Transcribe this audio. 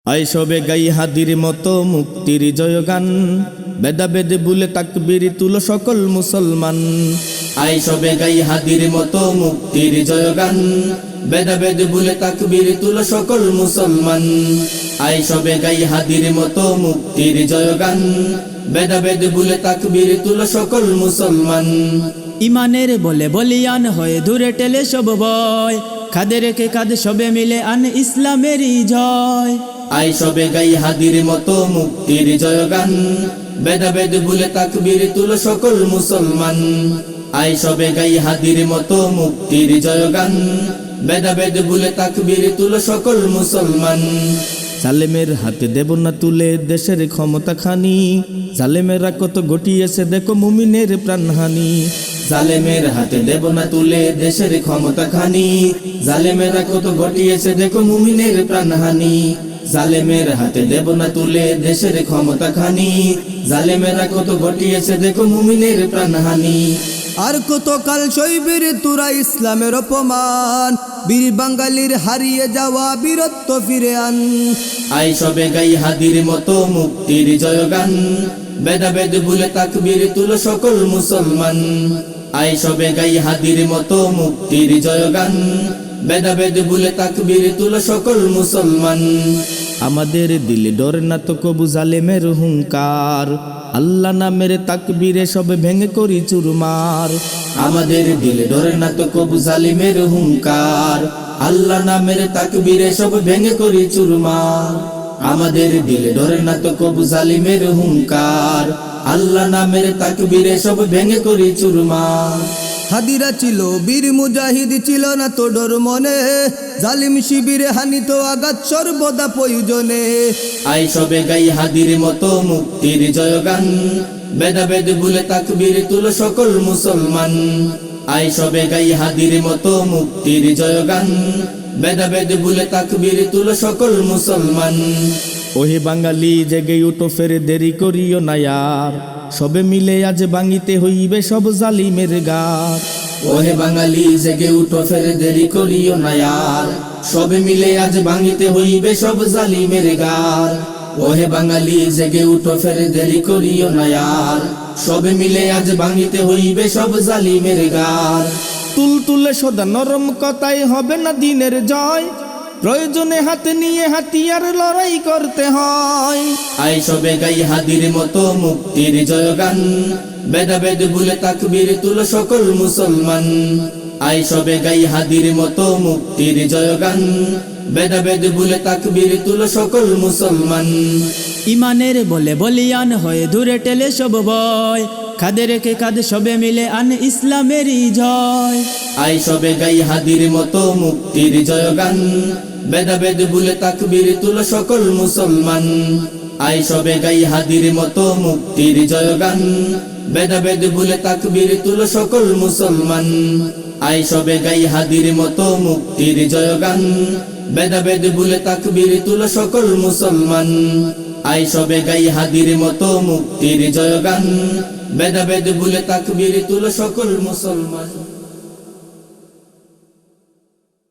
আইসবে গাই হাদির মতো মুক্তির জয়গান, বেদাবেদ ভুলে তাকবীর তুলো সকল মুসলমান। আইসবে গাই হাদির মতো মুক্তির জয়গান, বেদাবেদ ভুলে তাকবীর তুলো সকল মুসলমান। আইসবে গাই হাদির মতো মুক্তির জয়গান, বেদাবেদ ভুলে তাকবীর তুলো সকল মুসলমান। ইমানের বলে বলিয়ান হয়ে দূরে টেলে সব ভয়, খাদে রেখে কাঁধ সবে মিলে আন ইসলামেরই জয়। আইসবে গাই হাদির মতো মুক্তির জয়গান, বেদাবেদ ভুলে তাকবীর তুলো সকল মুসলমান। আইসবে গাই হাদির মতো মুক্তির জয়গান, বেদাবেদ ভুলে তাকবীর তুলো সকল মুসলমান। জালেমের হাতে দেব না তুলে দেশের ক্ষমতা খানি, জালেমেরা কত ঘটিয়েছে দেখো মুমিনের প্রাণহানি। জালেমের হাতে দেব না তুলে দেশের ক্ষমতা খানি, জালেমেরা কত ঘটিয়েছে দেখো মুমিনের প্রাণহানি। জালেমের হাতে দেব না তুলে দেশের ক্ষমতা খানি, জালেমেরা কত ঘটিয়েছে দেখো মুমিনের প্রাণহানি। আর কত কাল সইবের তোরা ইসলামের অপমান, বীর বাঙালির হারিয়ে যাওয়া বীরত্ব ফিরে আন। আইসবে গাই হাদির মতো মুক্তির জয়গান, বেদাবেদ ভুলে তাকবীর তুলো সকল মুসলমান। আইসবে গাই হাদির মতো মুক্তির জয়গান, বেদাবেদ ভুলে তাকবীর তুলো সকল মুসলমান। আমাদের দিলে ডর না তো কবু জালেমের হুঙ্কার, আল্লাহ নামের তাকবীরে সব ভেঙে করি চুরমার। আমাদের দিলে ডর না তো কবু জালিমের হুঙ্কার, আল্লাহ নামের তাকবীরে সব ভেঙে করি চুরমার। আমাদের দিলে ডর না তো কবু জালিমের হুঙ্কার, আল্লাহ নামের তাকবীরে সব ভেঙে করি চুরমার। হাদিরা ছিল বীর মুজাহিদ, ছিল না তো ডর মনে, জালিম শিবিরে হানিত আঘাত সর্বদা প্রয়োজনে। আইসবে গাই হাদির মতো মুক্তির জয়গান, বেদাবেদ ভুলে তাকবীর তুলো সকল মুসলমান। আইসবে গাই হাদির মতো মুক্তির জয়গান, বেদাবেদ ভুলে তাকবীর তুলো সকল মুসলমান। ওহে বাঙালি জেগে উঠো ফের দেরি করিও না আর, সবে মিলে আজ ভাঙিতে হইবে সব জালিমের গার। ওহে বাঙালি জেগে উঠো ফের দেরি করিও না আর, সবে মিলে আজ ভাঙিতে হইবে সব জালিমের গার। ওহে বাঙালি জেগে উঠো ফের দেরি করিও না আর, সবে মিলে আজ ভাঙিতে হইবে সব জালিমের গার। তুলতুলে সদা নরম কথাই হবে না দিনের জয়, প্রয়োজনে হাতে নিয়ে হাতিয়ার লড়াই করতে হয়। আইসবে গাই হাদির মতো মুক্তির জয়গান, বেদাবেদ ভুলে তাকবীর তুলো সকল মুসলমান। আইসবে গাই হাদির মতো মুক্তির জয়গান, বেদাবেদ ভুলে তাকবীর তুলো সকল মুসলমান। ইমানের বলে বলিয়ান হয়ে দূরে টেলে সব ভয়, খাদে রেখে কাঁধ সবে মিলে আন ইসলামেরই জয়। আইসবে গাই হাদির মতো মুক্তির জয়গান, বেদাবেদ ভুলে তাকবীর তুলো সকল মুসলমান। আইসবে গাই হাদির মতো মুক্তির জয়গান, বেদাবেদ ভুলে তাকবীর তুলো সকল মুসলমান। আইসবে গাই হাদির মতো মুক্তির জয়গান, বেদাবেদ ভুলে তাকবীর তুলো সকল মুসলমান। আইসবে গাই হাদির মতো মুক্তির জয়গান, বেদাবেদ ভুলে তাকবীর তুলো সকল মুসলমান।